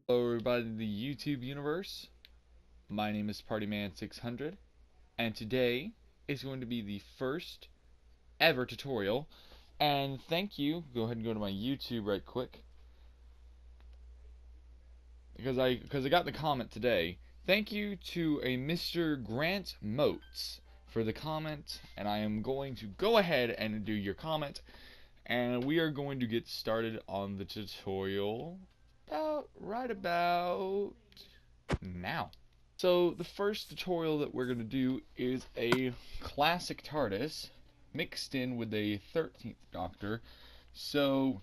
Hello everybody in the YouTube universe. My name is partyman-600 and today is going to be the first ever tutorial, and thank you. Go ahead and go to my YouTube right quick because I got the comment today. Thank you to a Mr. Grant Motes for the comment, and I am going to go ahead and do your comment, and we are going to get started on the tutorial right about now. So the first tutorial that we're going to do is a classic TARDIS mixed in with a 13th Doctor. So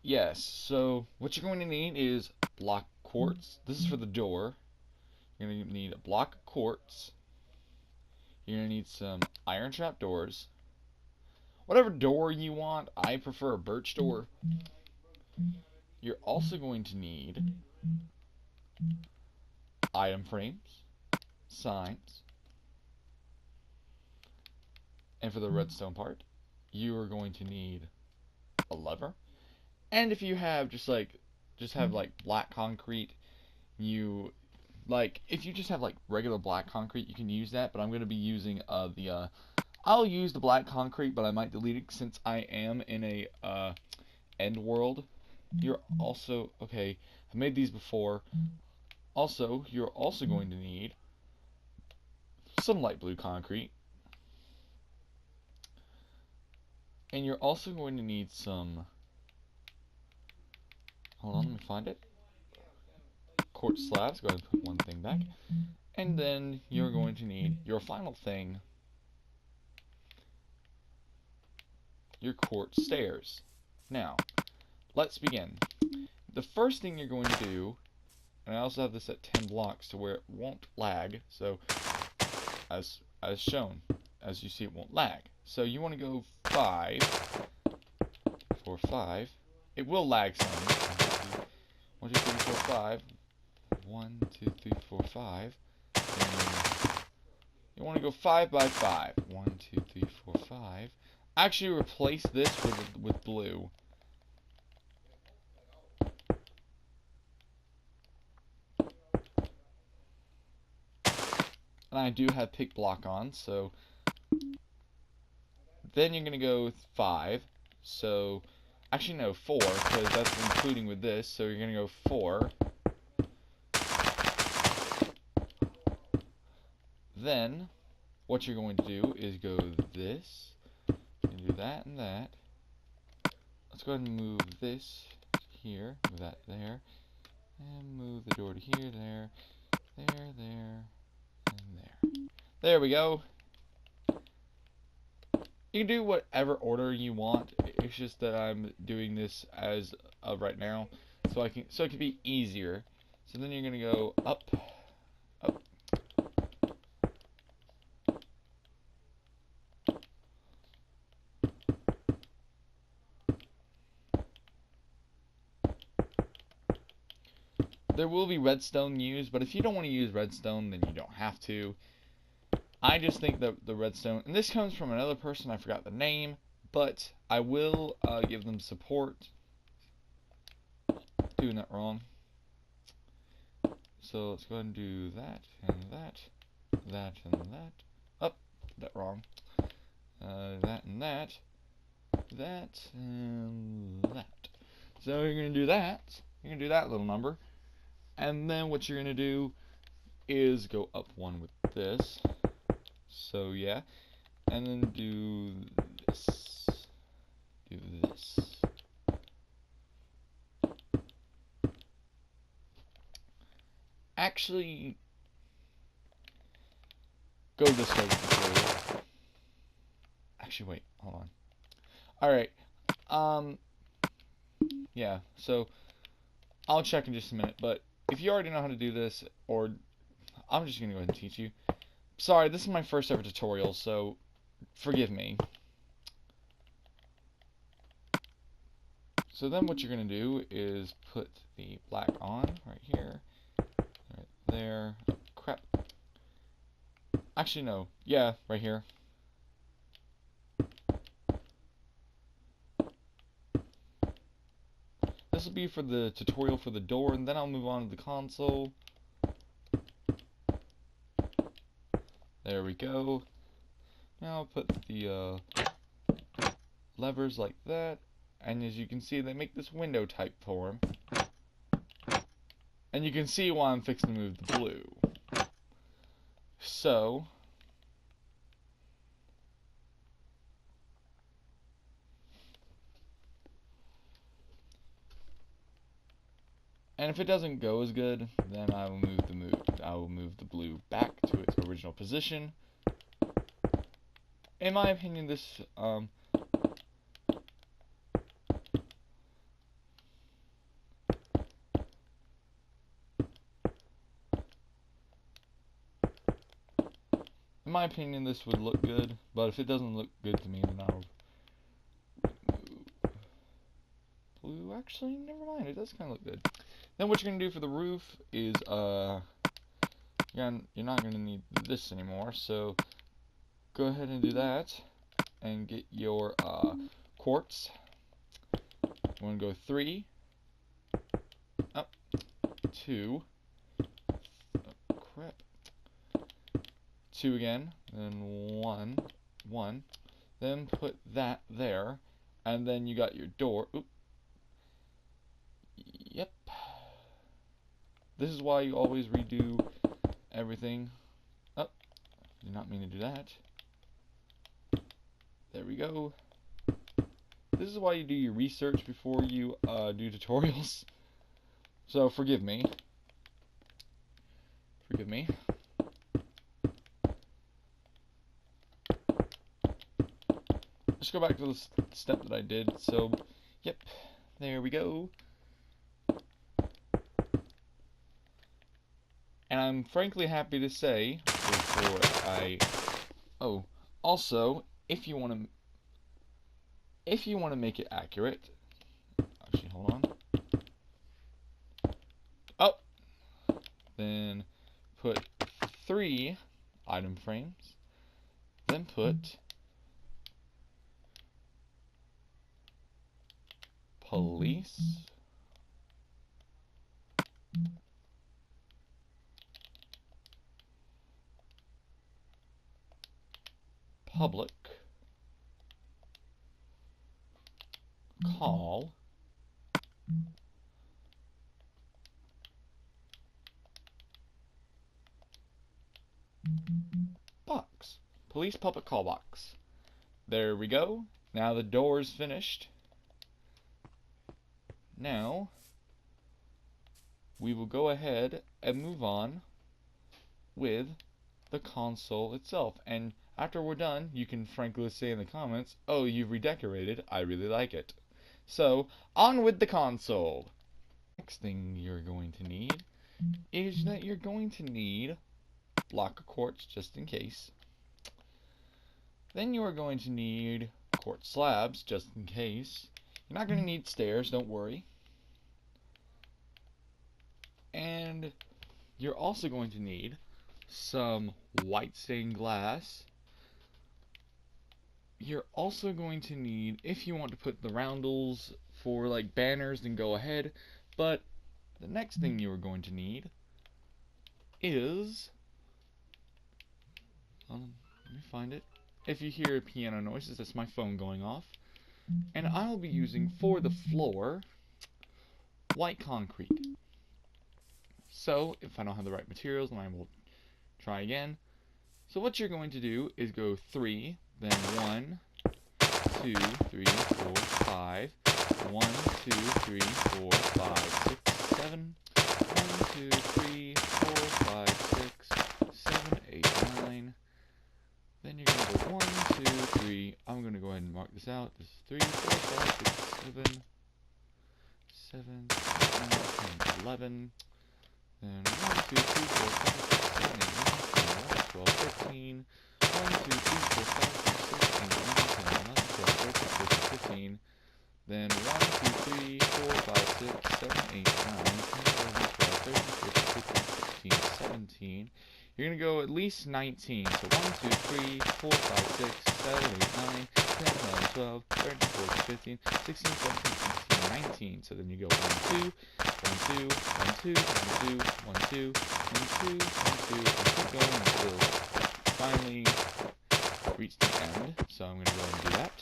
yes, so what you're going to need is block quartz. This is for the door. You're going to need a block of quartz. You're going to need some iron trap doors. Whatever door you want, I prefer a birch door. You're also going to need item frames, signs, and for the redstone part, you are going to need a lever. And if you have just have black concrete, if you just have like regular black concrete, you can use that, but I'm going to be using I'll use the black concrete, but I might delete it since I am in a end world. You're also okay, I've made these before. Also, you're also going to need some light blue concrete. And you're also going to need some, hold on, let me find it. Quartz slabs. Go ahead and put one thing back. And then you're going to need your final thing, your quartz stairs. Now, let's begin. The first thing you're going to do, and I also have this at 10 blocks to where it won't lag, so as shown, as you see, it won't lag. So you want to go 5 for 5. It will lag some. 1, 2, 3, 4, 5. 1, 2, 3, 4, 5. And you want to go 5 by 5. 1, 2, 3, 4, 5. Actually, replace this with blue. And I do have pick block on, so then you're gonna go 5. So actually no, 4, because that's including with this. So you're gonna go 4. Then what you're going to do is go this, and do that and that. Let's go ahead and move this here, move that there, and move the door to here, there, and there. There we go. You can do whatever order you want. It's just that I'm doing this as of right now, so it can be easier. So then you're gonna go up, up. There will be redstone used, but if you don't want to use redstone, then you don't have to. I just think that the redstone, and this comes from another person, I forgot the name, but I will give them support. Doing that wrong. So let's go ahead and do that, and that, that, and that. Oh, that wrong. That and that, that, and that. So you're going to do that. You're going to do that little number. And then what you're going to do is go up 1 with this. So yeah, and then do this, Actually, go this way with the Actually, wait, hold on. Alright, yeah, so I'll check in just a minute, but if you already know how to do this, or I'm just going to go ahead and teach you. Sorry, this is my first ever tutorial, so forgive me. So then what you're going to do is put the black on right here, right there. Oh, crap. Actually, no. Yeah, right here. This will be for the tutorial for the door, and then I'll move on to the console. There we go. Now I'll put the levers like that, and as you can see, they make this window type form. And you can see why I'm fixing to move the blue. So, and if it doesn't go as good, then I will move the blue back to its original position. In my opinion, this would look good, but if it doesn't look good to me, then I'll remove blue. Actually, never mind, it does kind of look good. Then what you're going to do for the roof is, you're not going to need this anymore, so go ahead and do that, and get your quartz. You want to go 3, up, 2, oh, crap, 2 again, then 1, then put that there, and then you got your door. Oop. Yep. This is why you always redo everything. Oh, did not mean to do that. There we go. This is why you do your research before you do tutorials. So forgive me. Forgive me. Let's go back to the step that I did. So, yep, there we go. And I'm frankly happy to say, oh, also, if you want to make it accurate, actually, hold on. Oh, then put 3 item frames, then put police, public, call, box. Police public call box. There we go. Now the door is finished. Now we will go ahead and move on with the console itself. And after we're done, you can frankly say in the comments, oh, you've redecorated, I really like it. So, on with the console. Next thing you're going to need is that you're going to need a block of quartz just in case. Then you are going to need quartz slabs just in case. You're not going to need stairs, don't worry. And you're also going to need some white stained glass. You're also going to need, if you want to put the roundels for like banners, then go ahead. But the next thing you are going to need is, let me find it. If you hear piano noises, that's my phone going off. And I'll be using for the floor white concrete. So if I don't have the right materials, then I will try again. So what you're going to do is go 3, then 1, 2, 3, 4, 5, 1, 2, 3, 4, 5, 6, 7, 1, 2, 3, 4, 5, 6, 7, 8, 9. Then you're going to go 1, 2, 3. I'm going to go ahead and mark this out. This is 3, 4, 5, 6, 7, 8, 9, 10, 11. Then 1, 2, 3, 4, 5, 6, 7, 8, 9, 10, 11, 12, 13. 1, 2, 3, 4, 5, 6, 7, 8, 9, 10, 11, 12, 13, 14, 15. Then 1, 2, 3, 4, 5, 6, 7, 8, 9, 10, 11, 12, 13, 14, 15, 16, 17. You're going to go at least 19. So 1, 2, 3, 4, 5, 6, 7, 8, 9, 10, 11, 12, 13, 14, 15, 16, 17, 18, 19. So then you go 1, 2, 1, 2, 1, 2, 1, 2, 1, 2, 1, 2, 1, 2, and keep going until finally reach the end. So I'm going to go ahead and do that.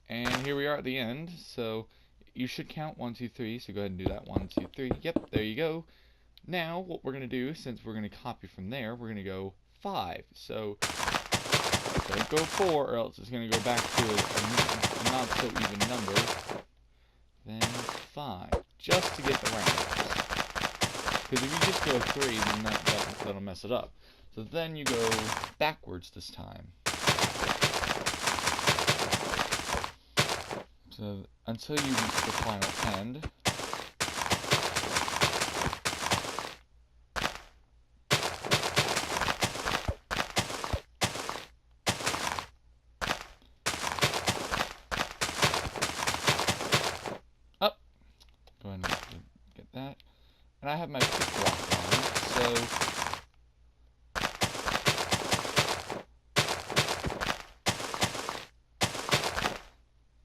And here we are at the end. So you should count 1, 2, 3. So go ahead and do that. 1, 2, 3. Yep, there you go. Now what we're going to do, since we're going to copy from there, we're going to go 5. So don't go 4, or else it's going to go back to a not so even number. Then 5, just to get the rounders. Because if you just go 3, then that'll mess it up. So then you go backwards this time. So until you reach the final end. Up. Go ahead and get that. And I have my pick lock on, so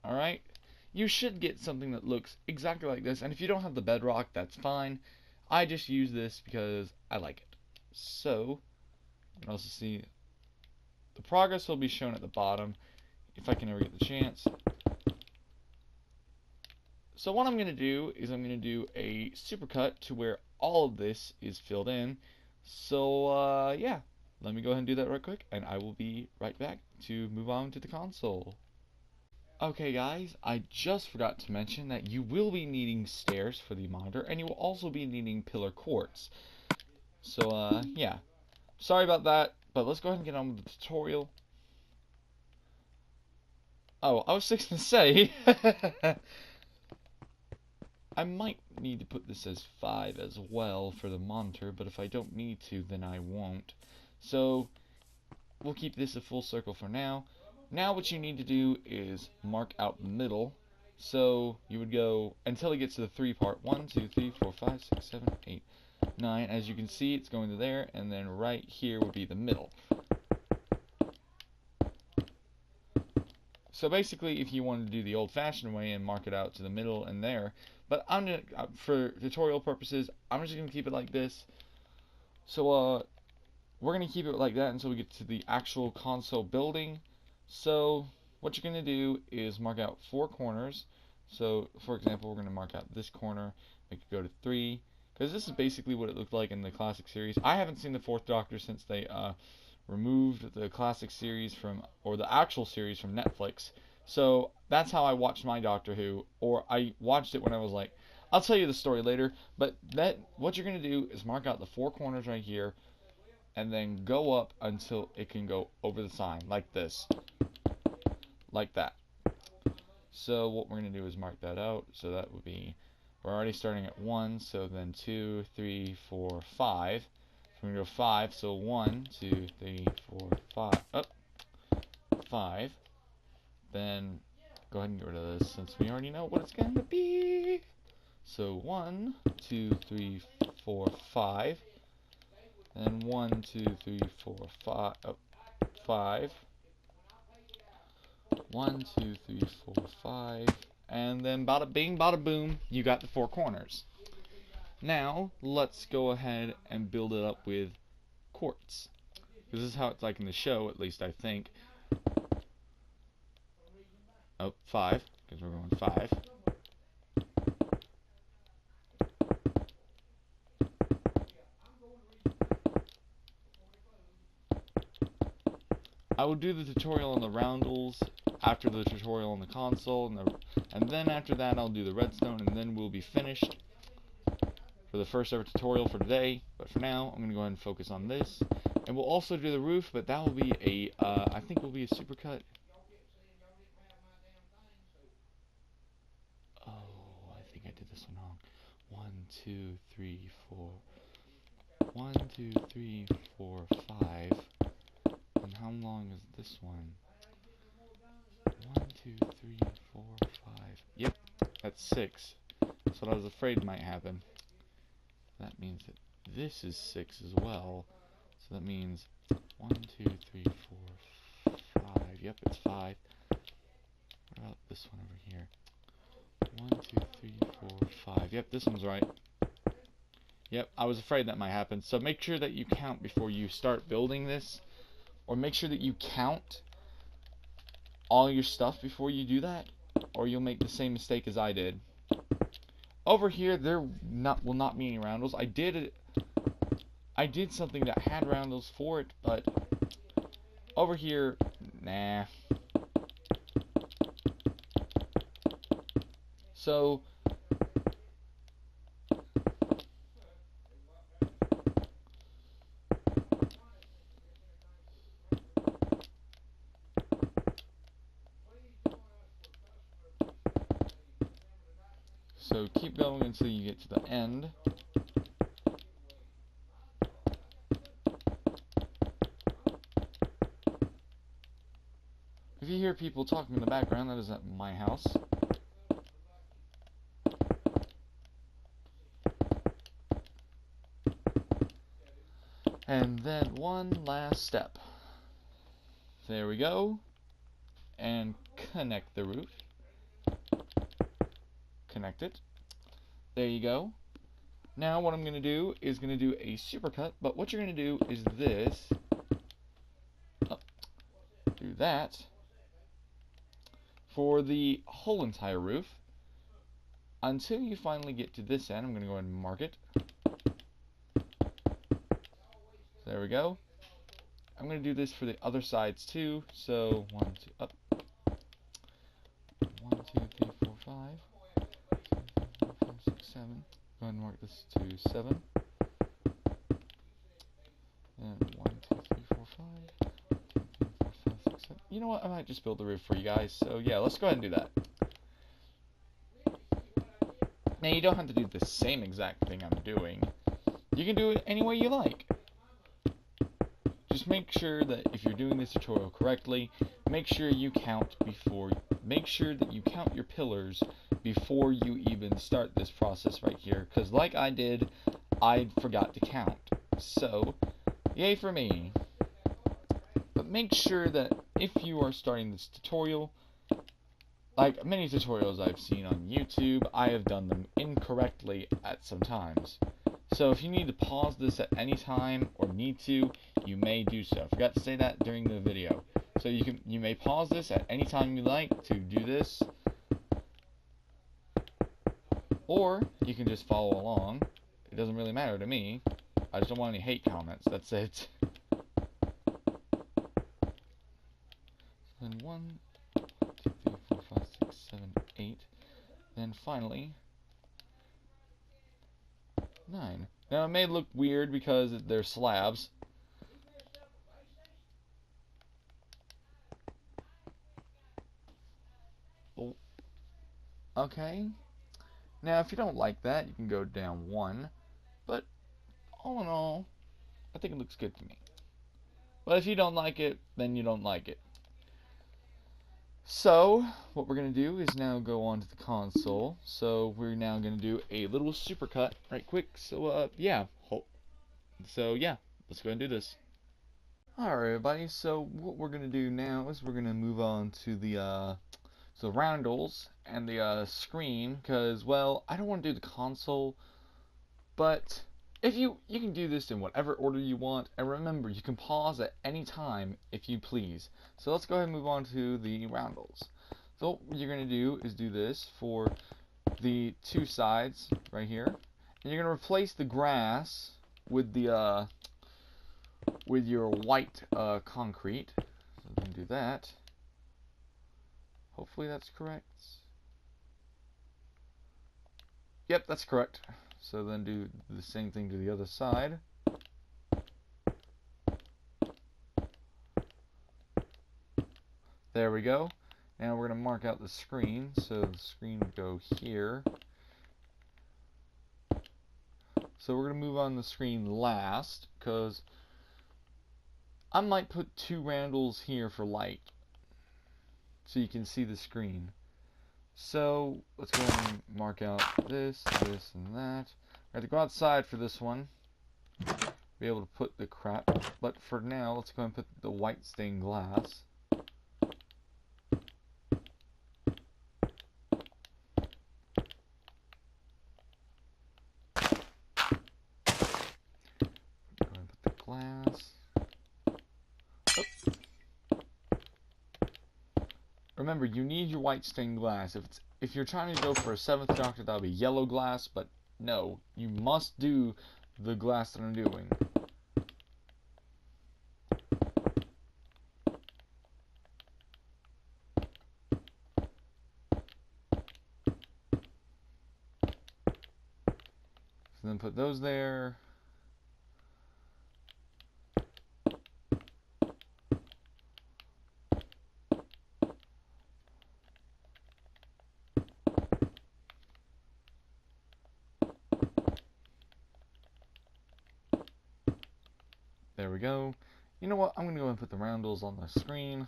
alright. You should get something that looks exactly like this, and if you don't have the bedrock, that's fine. I just use this because I like it. So, you can also see the progress will be shown at the bottom, if I can ever get the chance. So what I'm going to do is I'm going to do a supercut to where all of this is filled in. So, yeah, let me go ahead and do that right quick, and I will be right back to move on to the console. Okay guys, I just forgot to mention that you will be needing stairs for the monitor, and you will also be needing pillar quartz. So, yeah. Sorry about that, but let's go ahead and get on with the tutorial. Oh, I was just going to say, I might need to put this as 5 as well for the monitor, but if I don't need to, then I won't. So, we'll keep this a full circle for now. Now what you need to do is mark out the middle. So you would go until it gets to the 3 part. 1, 2, 3, 4, 5, 6, 7, 8, 9. As you can see, it's going to there, and then right here would be the middle. So basically, if you wanted to do the old-fashioned way and mark it out to the middle and there, but I'm gonna, for tutorial purposes, I'm just gonna keep it like this. So we're gonna keep it like that until we get to the actual console building. So what you're going to do is mark out 4 corners. So for example, we're going to mark out this corner, make it go to 3, because this is basically what it looked like in the classic series. I haven't seen the 4th Doctor since they removed the classic series from, or the actual series from Netflix. So that's how I watched my Doctor Who, or I watched it when I was like, I'll tell you the story later, but what you're going to do is mark out the 4 corners right here, and then go up until it can go over the sign, like this. Like that. So what we're going to do is mark that out. So that would be, we're already starting at 1, so then 2, 3, 4, 5. So we're going to go 5, so 1, 2, 3, 4, 5, up, 5. Then go ahead and get rid of this since we already know what it's going to be. So 1, 2, 3, 4, 5. Then 1, 2, 3, 4, 5, up, 5. 1, 2, 3, 4, 5, and then bada bing, bada boom, you got the 4 corners. Now, let's go ahead and build it up with quartz. This is how it's like in the show, at least I think. Oh, 5, because we're going 5. I will do the tutorial on the roundels after the tutorial on the console, and then after that I'll do the redstone, and then we'll be finished for the first ever tutorial for today. But for now, I'm going to go ahead and focus on this, and we'll also do the roof, but that will be a, I think will be a supercut. Oh, I think I did this one wrong. 1, 2, 3, 4. 1, 2, 3, 4, 5. And how long is this one? 1, 2, 3, 4, 5. Yep, that's 6. That's what I was afraid might happen. That means that this is 6 as well. So that means 1, 2, 3, 4, 5. Yep, it's 5. about this one over here? 1, 2, 3, 4, 5. Yep, this one's right. Yep, I was afraid that might happen. So make sure that you count before you start building this. Or make sure that you count all your stuff before you do that. Or you'll make the same mistake as I did. Over here, there will not be any roundels. I did something that had roundels for it, but over here, nah. So keep going until you get to the end. If you hear people talking in the background, that isn't my house. And then one last step. There we go. And connect the roof. Connect it. There you go. Now what I'm going to do is going to do a supercut, but what you're going to do is this. Oh, do that for the whole entire roof until you finally get to this end. I'm going to go ahead and mark it. There we go. I'm going to do this for the other sides too. So 1, 2, up. 1, 2, 3, 4, 5. 2, 3, 4, 5, 6, 7. Go ahead and mark this to 7. And 1, 2, 3, 4, 5. 2, 3, 4, 5, 6, 7. You know what? I might just build the roof for you guys. So yeah, let's go ahead and do that. Now you don't have to do the same exact thing I'm doing. You can do it any way you like. Just make sure that if you're doing this tutorial correctly, make sure you count your pillars before you even start this process right here. Because like I did, I forgot to count. So, yay for me. But make sure that if you are starting this tutorial, like many tutorials I've seen on YouTube, I have done them incorrectly at some times. So if you need to pause this at any time or need to, you may do so. I forgot to say that during the video. So you may pause this at any time you like to do this, or you can just follow along. It doesn't really matter to me. I just don't want any hate comments. That's it. Then 1, 2, 3, 4, 5, 6, 7, 8. Then finally 9. Now it may look weird because they're slabs. Oh. Okay. Now if you don't like that, you can go down 1. But all in all, I think it looks good to me. But if you don't like it, then you don't like it. So, what we're going to do is now go on to the console. So, we're now going to do a little supercut right quick. So, yeah. So, yeah, let's go ahead and do this. Alright, everybody. So, what we're going to do now is we're going to move on to the roundels and the screen. Because, well, I don't want to do the console. But if you can do this in whatever order you want, and remember, you can pause at any time if you please. So let's go ahead and move on to the roundels. So what you're going to do is do this for the two sides right here, and you're going to replace the grass with the with your white concrete. So I'm going to do that. Hopefully that's correct. Yep, that's correct. So then do the same thing to the other side. There we go. Now we're going to mark out the screen. So the screen would go here. So we're going to move on the screen last, because I might put 2 roundels here for light, so you can see the screen. So let's go ahead and mark out this, this, and that. I have to go outside for this one, be able to put the crap, but for now, let's go ahead and put the white stained glass. remember, you need your white stained glass. If you're trying to go for a 7th Doctor, that'll be yellow glass, but no, you must do the glass that I'm doing. So then put those there. There we go. You know what? I'm going to go and put the roundels on the screen.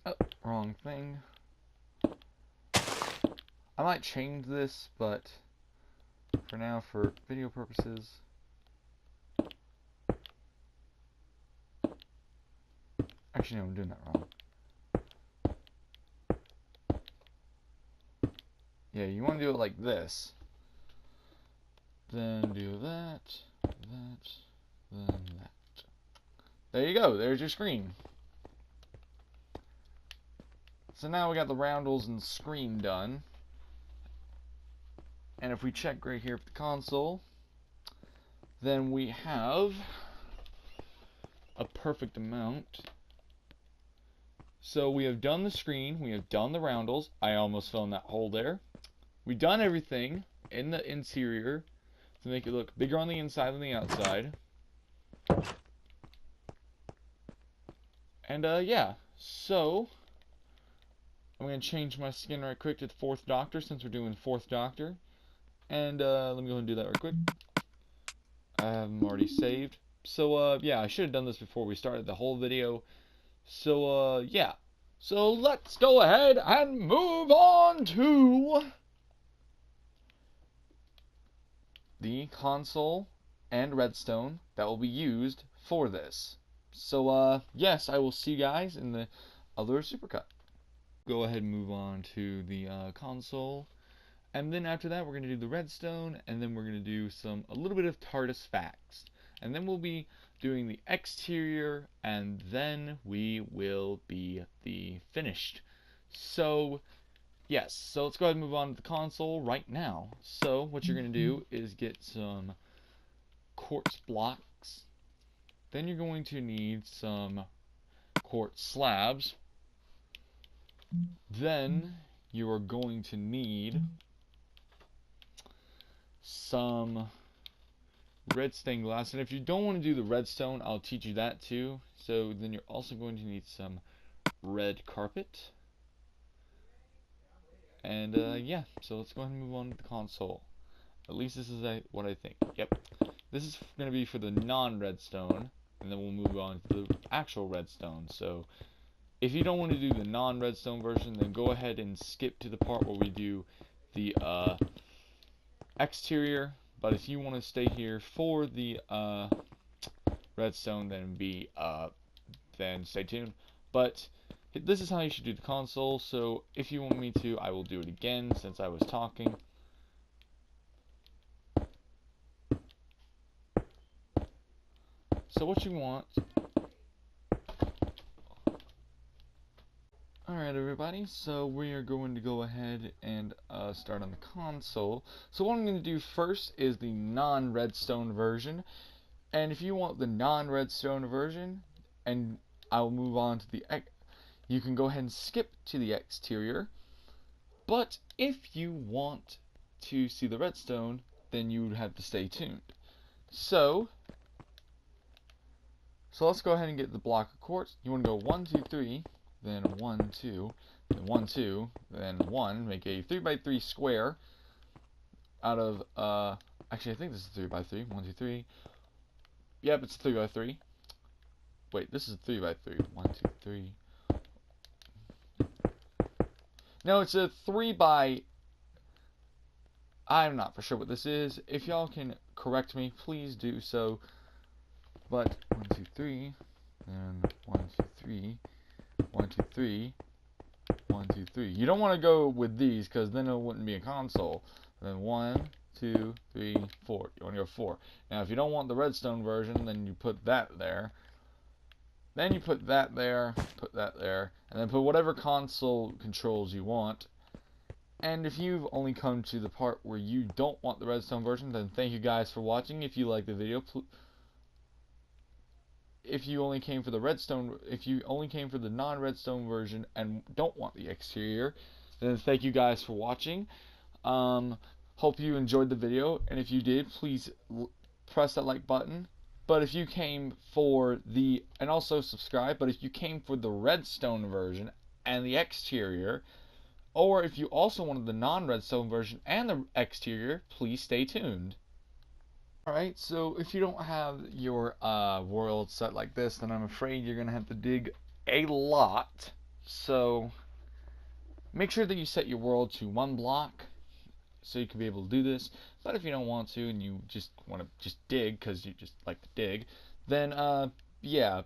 Oh, wrong thing. I might change this, but for now, for video purposes, actually no, I'm doing that wrong. Yeah, you want to do it like this. Then do that, then that. There you go, there's your screen. So now we got the roundels and screen done. And if we check right here at the console, then we have a perfect amount. So we have done the screen, we have done the roundels. I almost fell in that hole there. We've done everything in the interior to make it look bigger on the inside than the outside. And yeah, so I'm going to change my skin right quick to the 4th Doctor since we're doing 4th Doctor. And let me go and do that right quick. I have them already saved. So yeah, I should have done this before we started the whole video. So yeah. So let's go ahead and move on to the console and redstone that will be used for this. So yes, I will see you guys in the other supercut. Go ahead and move on to the console, and then after that we're going to do the redstone, and then we're going to do a little bit of TARDIS facts, and then we'll be doing the exterior, and then we will be finished. So yes, so let's go ahead and move on to the console right now. So what you're going to do is get some quartz blocks, then you're going to need some quartz slabs, then you are going to need some red stained glass, and if you don't want to do the redstone, I'll teach you that too. So then you're also going to need some red carpet, and yeah, so let's go ahead and move on to the console. At least this is what I think. Yep, this is going to be for the non-redstone, and then we'll move on to the actual redstone. So if you don't want to do the non-redstone version, then go ahead and skip to the part where we do the exterior. But if you want to stay here for the redstone, then stay tuned. But this is how you should do the console. So if you want me to, I will do it again since I was talking. So what you want. Alright everybody, so we are going to go ahead and start on the console. So what I'm going to do first is the non-redstone version. And if you want the non-redstone version, and I'll move on to the you can go ahead and skip to the exterior. But if you want to see the redstone, then you would have to stay tuned. So let's go ahead and get the block of quartz. You want to go 1, 2, 3. Then 1, 2, then 1, 2, then 1, make a 3x3 square out of, actually I think this is 3x3, 1, 2, 3, yep, it's 3x3, wait, this is 3x3, 1, 2, 3, No, it's a 3 by... I'm not for sure what this is. If y'all can correct me, please do so. But 1, 2, 3, and 1, 2, 3, 1, 2, 3, 1, 2, 3. You don't want to go with these because then it wouldn't be a console. And then 1, 2, 3, 4. You want to go 4. Now, if you don't want the redstone version, then you put that there. Then you put that there, and then put whatever console controls you want. And if you've only come to the part where you don't want the redstone version, then thank you guys for watching. If you like the video, if you only came for the non-redstone version and don't want the exterior, then thank you guys for watching. Hope you enjoyed the video, and if you did, please press that like button. But if you came for and also subscribe, but if you came for the redstone version and the exterior, or if you also wanted the non-redstone version and the exterior, please stay tuned. Alright, so if you don't have your world set like this, then I'm afraid you're going to have to dig a lot. So make sure that you set your world to 1 block so you can be able to do this. But if you don't want to and you just want to just dig because you just like to dig, then yeah.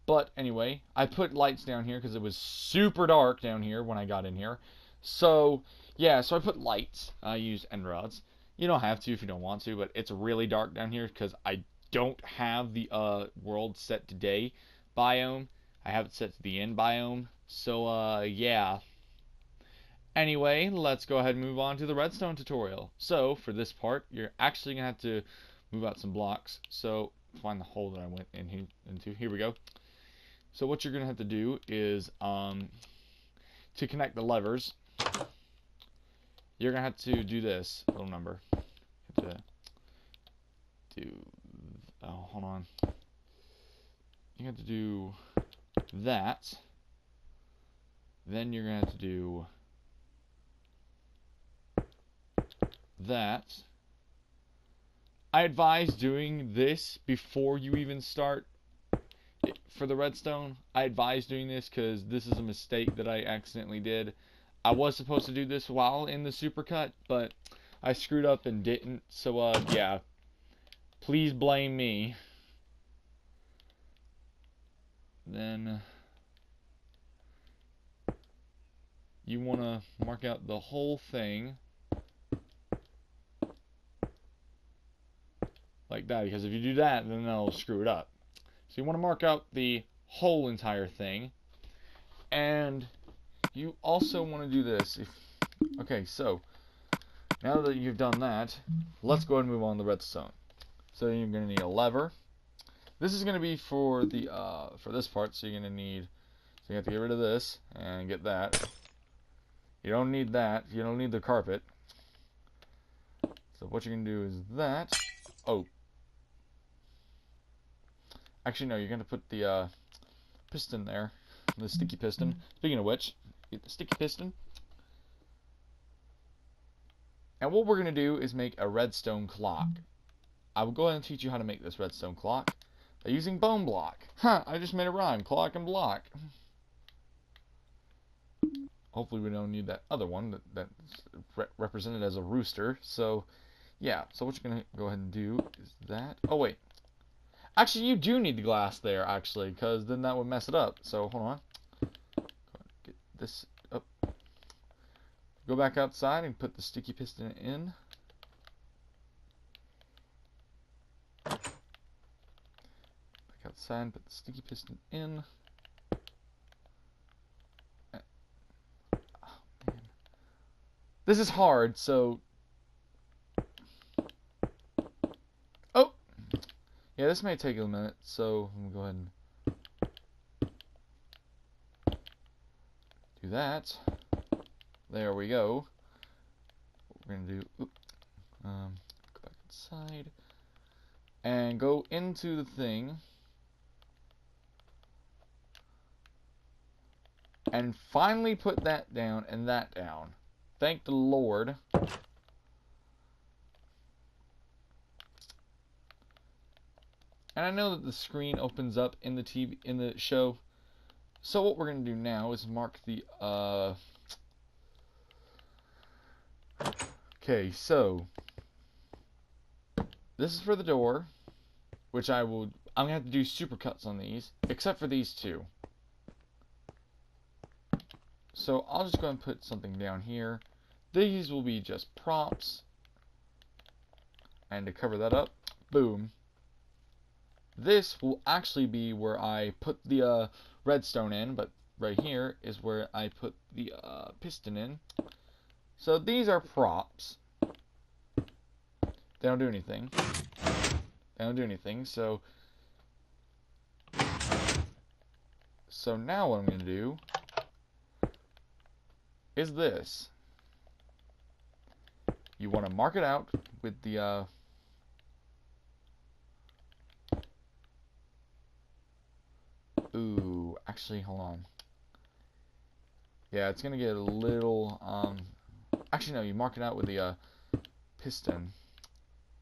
But anyway, I put lights down here because it was super dark down here when I got in here. So yeah, so I put lights. I used end rods. You don't have to if you don't want to, but it's really dark down here because I don't have the world set to day biome. I have it set to the end biome. So yeah. Anyway, let's go ahead and move on to the redstone tutorial. So for this part, you're actually gonna have to move out some blocks. So find the hole that I went into. Here we go. So what you're gonna have to do is to connect the levers, you're gonna have to do this little number. You have to do. Oh, hold on. You have to do that. Then you're gonna have to do that. I advise doing this before you even start for the redstone. I advise doing this because this is a mistake that I accidentally did. I was supposed to do this while in the supercut, but I screwed up and didn't. So yeah, please blame me. Then you want to mark out the whole thing like that, because if you do that, then that'll screw it up. So you want to mark out the whole entire thing, and you also want to do this. Okay, so now that you've done that, let's go ahead and move on to the redstone. So you're going to need a lever. This is going to be for the for this part, so you're going to need. So you have to get rid of this and get that. You don't need that. You don't need the carpet. So what you're going to do is that. Oh. Actually, no, you're going to put the piston there. The sticky piston. Speaking of which, get the sticky piston. And what we're going to do is make a redstone clock. I will go ahead and teach you how to make this redstone clock by using bone block. Huh, I just made a rhyme. Clock and block. Hopefully we don't need that other one that's represented as a rooster. So, yeah. So what you're going to go ahead and do is that. Oh, wait. Actually, you do need the glass there, actually, because then that would mess it up. So, hold on. Get this up. Go back outside and put the sticky piston in. Back outside and put the sticky piston in. Oh, man. This is hard, so... Oh! Yeah, this may take a minute, so I'm going to go ahead and do that. There we go. What we're going to do, go back inside, and go into the thing, and finally put that down and that down. Thank the Lord. And I know that the screen opens up in the show. So what we're going to do now is mark the Okay, so this is for the door, which I'm gonna have to do supercuts on these, except for these two. So I'll just go and put something down here. These will be just props. And to cover that up, boom. This will actually be where I put the redstone in, but right here is where I put the piston in. So these are props. They don't do anything. They don't do anything. So now what I'm going to do is this. You want to mark it out with the ooh, actually, hold on. Yeah, it's gonna get a little actually no, you mark it out with the piston,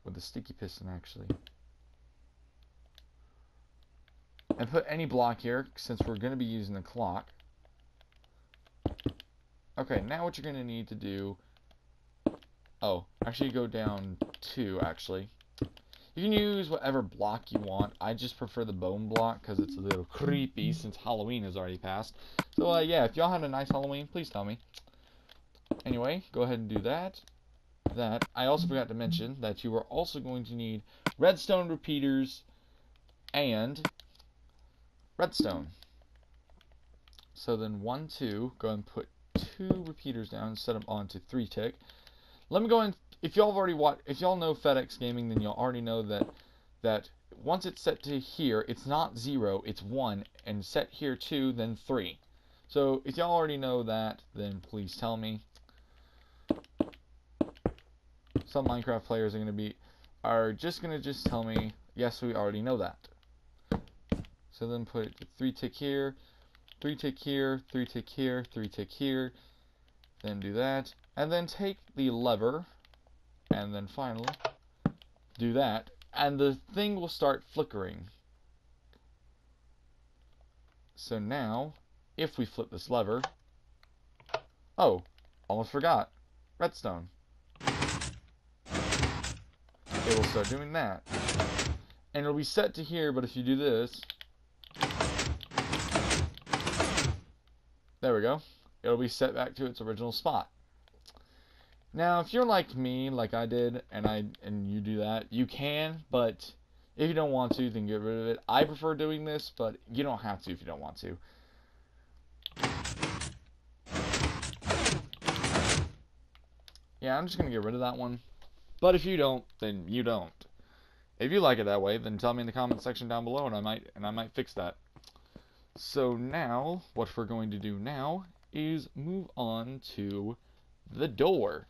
with the sticky piston actually. And put any block here since we're gonna be using the clock. Okay, now what you're gonna need to do, oh, actually go down 2 actually. You can use whatever block you want. I just prefer the bone block because it's a little creepy since Halloween has already passed. So yeah, if y'all had a nice Halloween, please tell me. Anyway, go ahead and do that. I also forgot to mention that you are also going to need redstone repeaters and redstone. So then 1, 2, go ahead and put 2 repeaters down and set them onto 3 tick. Let me go in. If y'all know FedEx Gaming, then you'll already know that once it's set to here, it's not 0, it's 1, and set here 2, then 3. So if y'all already know that, then please tell me. Some Minecraft players are just gonna tell me, yes, we already know that. So then put 3 tick here, 3 tick here, 3 tick here, 3 tick here. Then do that, and then take the lever. And then finally, do that, and the thing will start flickering. So now, if we flip this lever, oh, almost forgot, redstone. It will start doing that. And it'll be set to here, but if you do this, there we go, it'll be set back to its original spot. Now, if you're like me, like I did, and you do that, you can, but if you don't want to, then get rid of it. I prefer doing this, but you don't have to if you don't want to. Yeah, I'm just going to get rid of that one. But if you don't, then you don't. If you like it that way, then tell me in the comment section down below, and I might fix that. So now, what we're going to do now is move on to the door.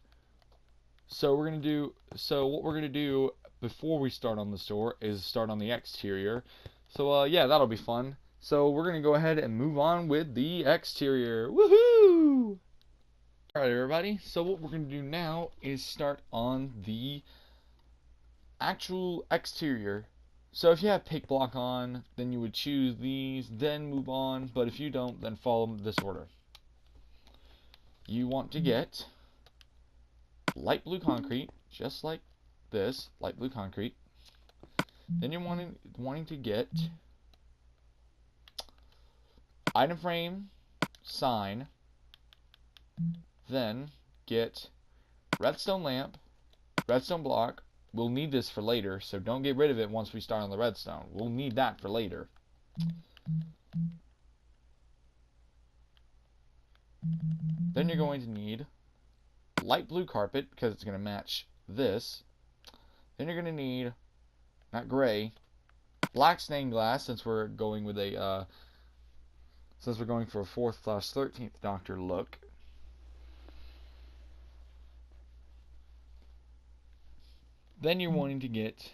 So what we're gonna do before we start on this door is start on the exterior. So yeah, that'll be fun. So we're gonna go ahead and move on with the exterior. Woohoo! Alright everybody, so what we're gonna do now is start on the actual exterior. So if you have pick block on, then you would choose these, then move on, but if you don't, then follow this order. You want to get light blue concrete, just like this, light blue concrete. Then you're wanting to get item frame, sign. Then get redstone lamp, redstone block. We'll need this for later, so don't get rid of it once we start on the redstone. We'll need that for later. Then you're going to need light blue carpet, because it's going to match this. Then you're going to need, not gray, black stained glass, since we're going with a, since we're going for a 4th/13th Doctor look. Then you're wanting to get,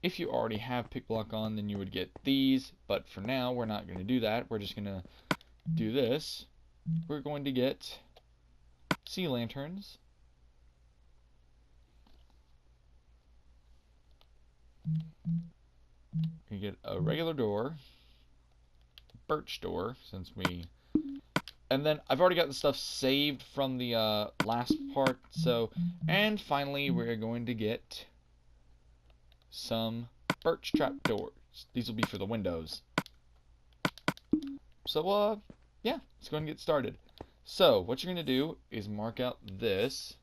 if you already have pick block on, then you would get these, but for now, we're not going to do that. We're just going to do this. We're going to get sea lanterns. You get a regular door, birch door, since we And then I've already got the stuff saved from the last part. So, and finally we're going to get some birch trapdoors. These will be for the windows. So, yeah, let's go ahead and get started. So, what you're going to do is mark out this.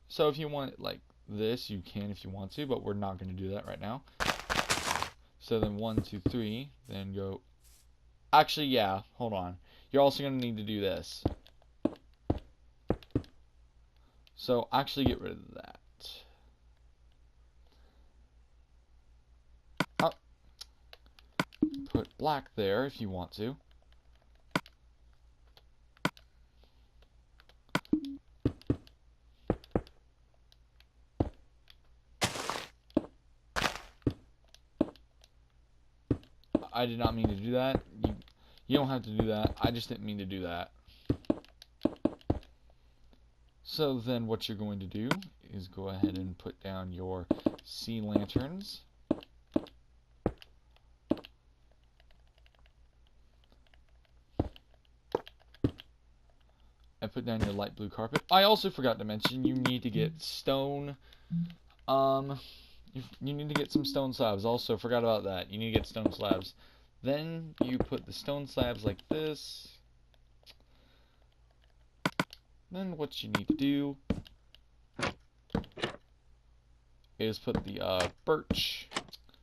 So if you want it like this, you can if you want to, but we're not going to do that right now. So then 1, 2, 3, then go. Actually, yeah, hold on. You're also going to need to do this. So actually get rid of that. Oh. Put black there if you want to. I did not mean to do that. You don't have to do that. I just didn't mean to do that. So then what you're going to do is go ahead and put down your sea lanterns. And put down your light blue carpet. I also forgot to mention you need to get stone. You need to get some stone slabs. Also forgot about that. You need to get stone slabs. Then you put the stone slabs like this. Then what you need to do is put the birch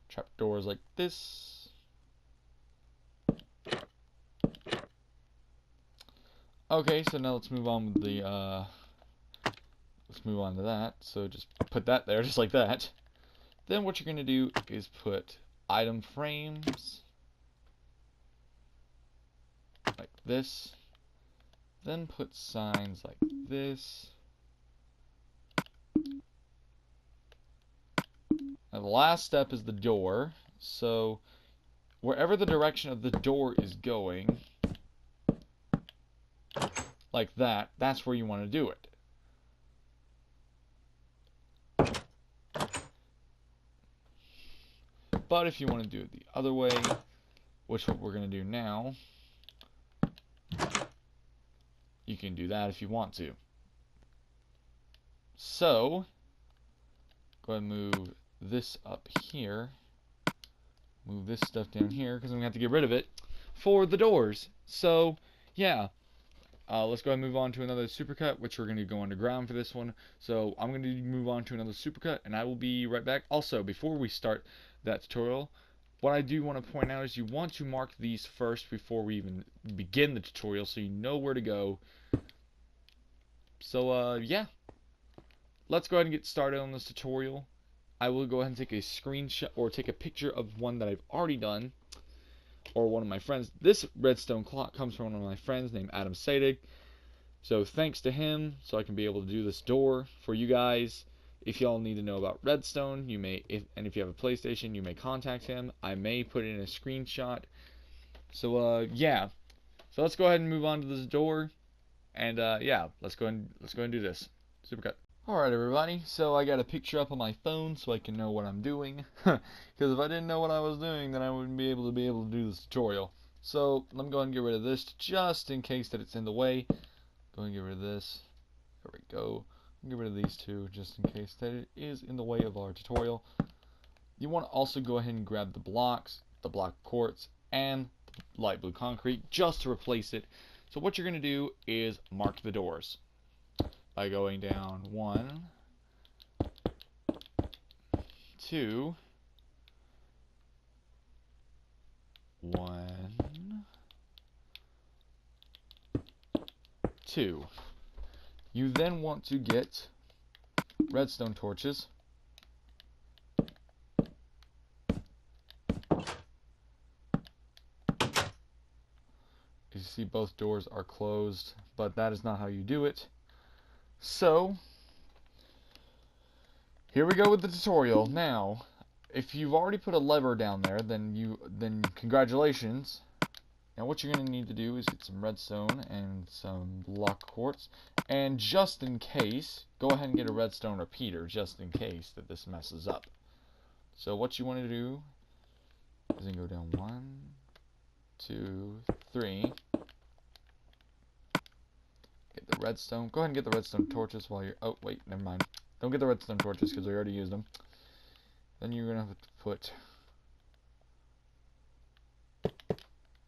trapdoors like this. Okay, so now let's move on with the let's move on to that. So just put that there just like that. Then what you're going to do is put item frames like this. Then put signs like this. And the last step is the door. So wherever the direction of the door is going, like that, that's where you want to do it. But if you want to do it the other way, which is what we're going to do now, you can do that if you want to. So, go ahead and move this up here. Move this stuff down here, because I'm going to have to get rid of it for the doors. So, yeah. Let's go ahead and move on to another supercut, which we're going to go underground for this one. So, I'm going to move on to another supercut, and I will be right back. Also, before we start that tutorial, what I do want to point out is you want to mark these first before we even begin the tutorial, so you know where to go. So, yeah. Let's go ahead and get started on this tutorial. I will go ahead and take a screenshot or take a picture of one that I've already done, or one of my friends. This redstone clock comes from one of my friends named Adam Sadig. So thanks to him, so I can be able to do this door for you guys. If y'all need to know about redstone, you may, if you have a PlayStation, you may contact him. I may put in a screenshot. So yeah. So let's go ahead and move on to this door, and yeah, let's go and do this. Supercut. Alright everybody, so I got a picture up on my phone so I can know what I'm doing. Because if I didn't know what I was doing, then I wouldn't be able to do this tutorial. So, let me go ahead and get rid of this just in case that it's in the way. Go ahead and get rid of this. There we go. Get rid of these two just in case that it is in the way of our tutorial. You want to also go ahead and grab the blocks, the block quartz, and the light blue concrete just to replace it. So what you're going to do is mark the doors by going down 1, 2, 1, 2. You then want to get redstone torches. You see both doors are closed, but that is not how you do it. So, here we go with the tutorial. Now, if you've already put a lever down there, then congratulations. Now what you're going to need to do is get some redstone and some block quartz. And just in case, go ahead and get a redstone repeater, just in case that this messes up. So what you want to do is then go down 1, 2, 3. redstone. Go ahead and get the redstone torches while you're... Oh, wait, never mind. Don't get the redstone torches because we already used them. Then you're going to have to put...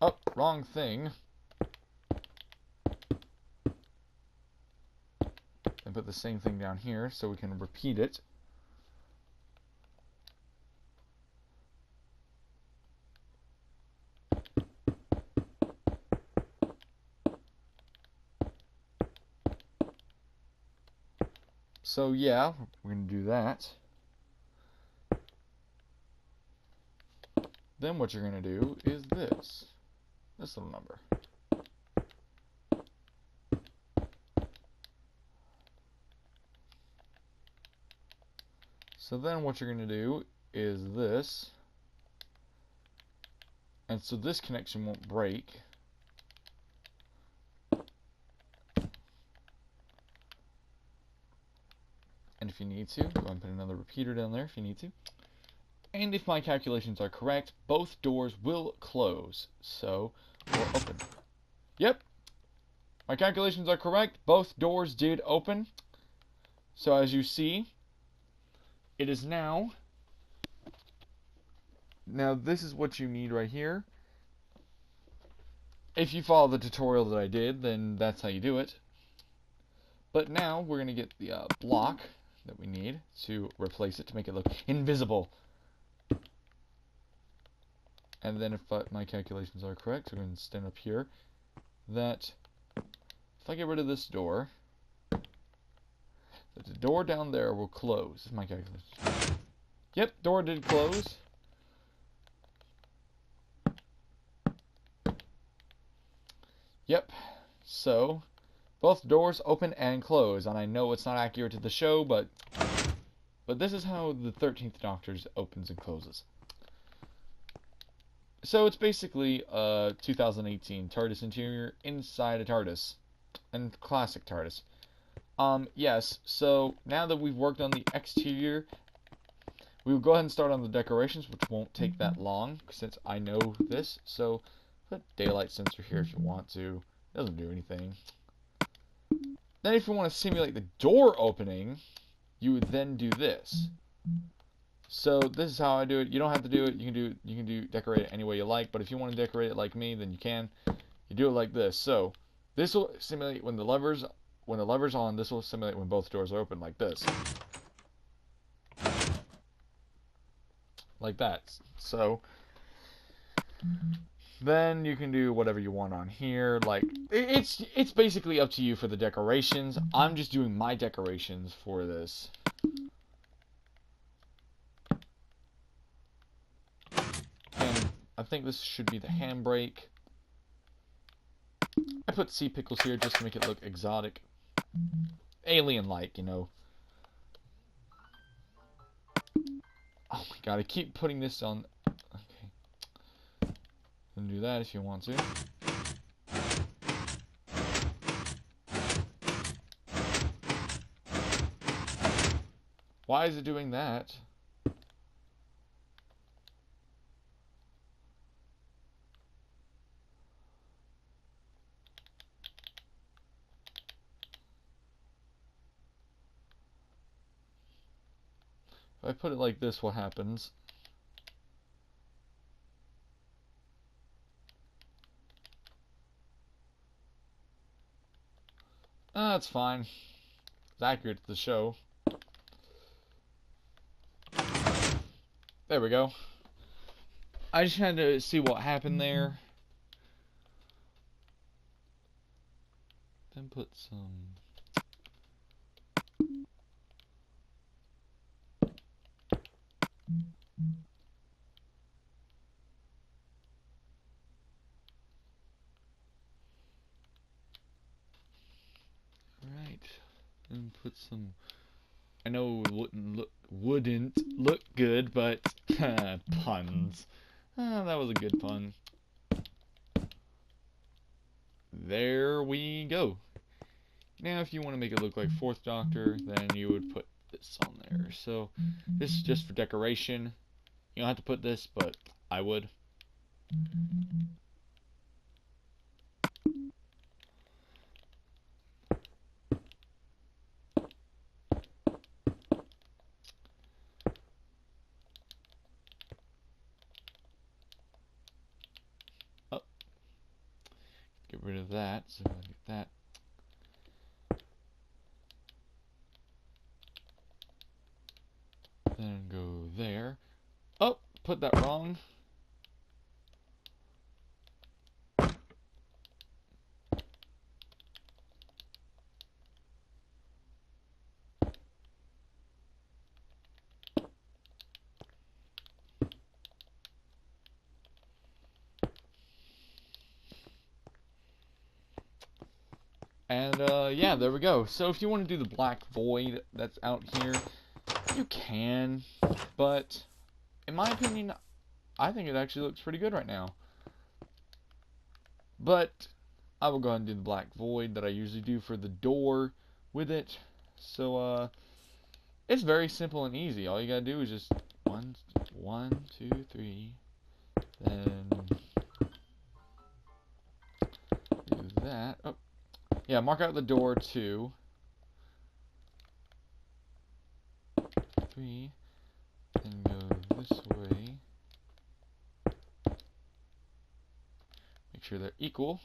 Oh, wrong thing. And put the same thing down here so we can repeat it. So yeah, we're going to do that. Then what you're going to do is this little number. So then what you're going to do is this. And so this connection won't break. And if you need to, go ahead and put another repeater down there if you need to. And if my calculations are correct, both doors will close. So, we'll open. Yep. My calculations are correct. Both doors did open. So as you see, it is now... Now this is what you need right here. If you follow the tutorial that I did, then that's how you do it. But now we're going to get the block that we need to replace it to make it look invisible. And then if my calculations are correct, we're going to stand up here, that if I get rid of this door, that the door down there will close. This is my calculation. Yep, door did close. Yep, so both doors open and close, and I know it's not accurate to the show, but this is how the 13th Doctor's opens and closes. So it's basically a 2018 TARDIS interior inside a TARDIS, and classic TARDIS. Yes, so now that we've worked on the exterior, we will go ahead and start on the decorations, which won't take that long, since I know this. So put daylight sensor here if you want to. It doesn't do anything. Then if you want to simulate the door opening, you would then do this. So this is how I do it. You don't have to do it. You can decorate it any way you like, but if you want to decorate it like me, then you can. You do it like this. So this will simulate when the lever's on, this will simulate when both doors are open, like this. Like that. So then you can do whatever you want on here. Like it's basically up to you for the decorations. I'm just doing my decorations for this. And I think this should be the handbrake. I put sea pickles here just to make it look exotic. Alien-like, you know. Oh my god, I keep putting this on. Okay. You can do that if you want to. Why is it doing that? If I put it like this, what happens? That's fine. It's accurate to the show. There we go. I just had to see what happened there. Then put some... Right. And put some... I know it wouldn't look good, but puns. That was a good pun. There we go. Now if you want to make it look like 4th Doctor, then you would put this on there. So this is just for decoration. You don't have to put this, but I would. rid of that. So I'm gonna get that. Then go there. Oh, put that wrong. And yeah, there we go. So if you want to do the black void that's out here, you can, but in my opinion, I think it actually looks pretty good right now. But I will go ahead and do the black void that I usually do for the door with it. So it's very simple and easy. All you gotta do is just one, 2, 3, then do that. Oh, yeah, mark out the door 2, 3, then go this way. Make sure they're equal.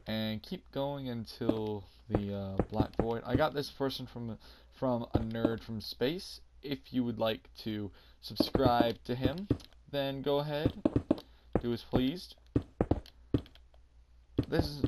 And keep going until the black void. I got this person from a nerd from space. If you would like to subscribe to him, then go ahead, do as pleased. This is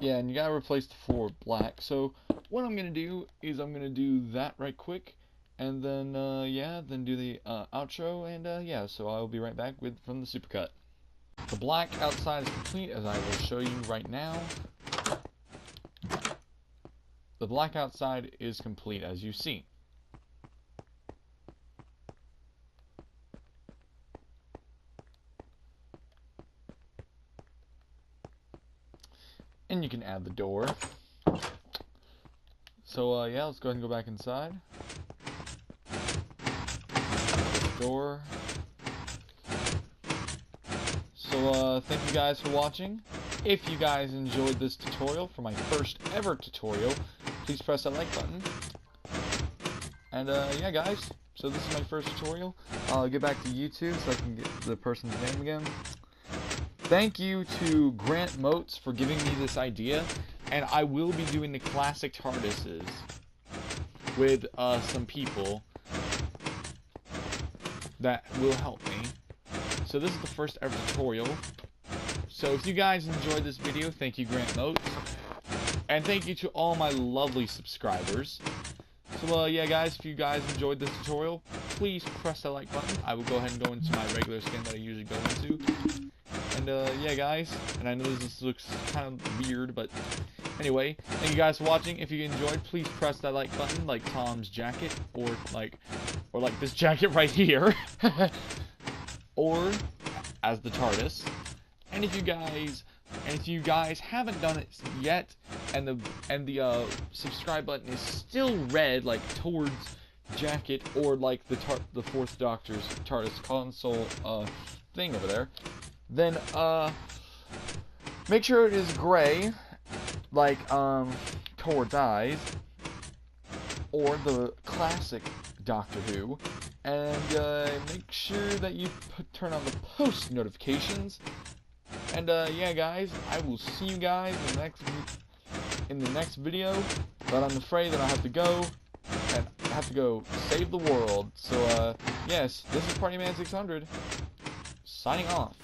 yeah, and you gotta replace the floor with black. So what I'm gonna do is I'm gonna do that right quick, and then yeah, then do the outro, and yeah, so I'll be right back from the supercut. The black outside is complete, as I will show you right now. The black outside is complete, as you see. And you can add the door. So yeah, let's go ahead and go back inside. Door. So thank you guys for watching. If you guys enjoyed this tutorial for my first ever tutorial, please press that like button. And yeah guys, so this is my first tutorial. I'll get back to YouTube so I can get the person's name again. Thank you to Grant Motes for giving me this idea, and I will be doing the classic TARDISes with some people that will help me. So this is the first ever tutorial. So if you guys enjoyed this video, thank you Grant Motes, and thank you to all my lovely subscribers. So yeah guys, if you guys enjoyed this tutorial, please press that like button. I will go ahead and go into my regular skin that I usually go into. And yeah guys, and I know this looks kind of weird, but anyway, thank you guys for watching. If you enjoyed, please press that like button, like Tom's jacket, or like this jacket right here, or as the TARDIS. And if you guys haven't done it yet, and the subscribe button is still red, like towards jacket, or like the Fourth Doctor's TARDIS console thing over there, then make sure it is gray, like towards eyes, or the classic Doctor Who, and make sure that you turn on the post notifications. And yeah guys, I will see you guys in the next video, but I'm afraid that I have to go, and I have to go save the world. So yes, this is partyman-stacyra signing off.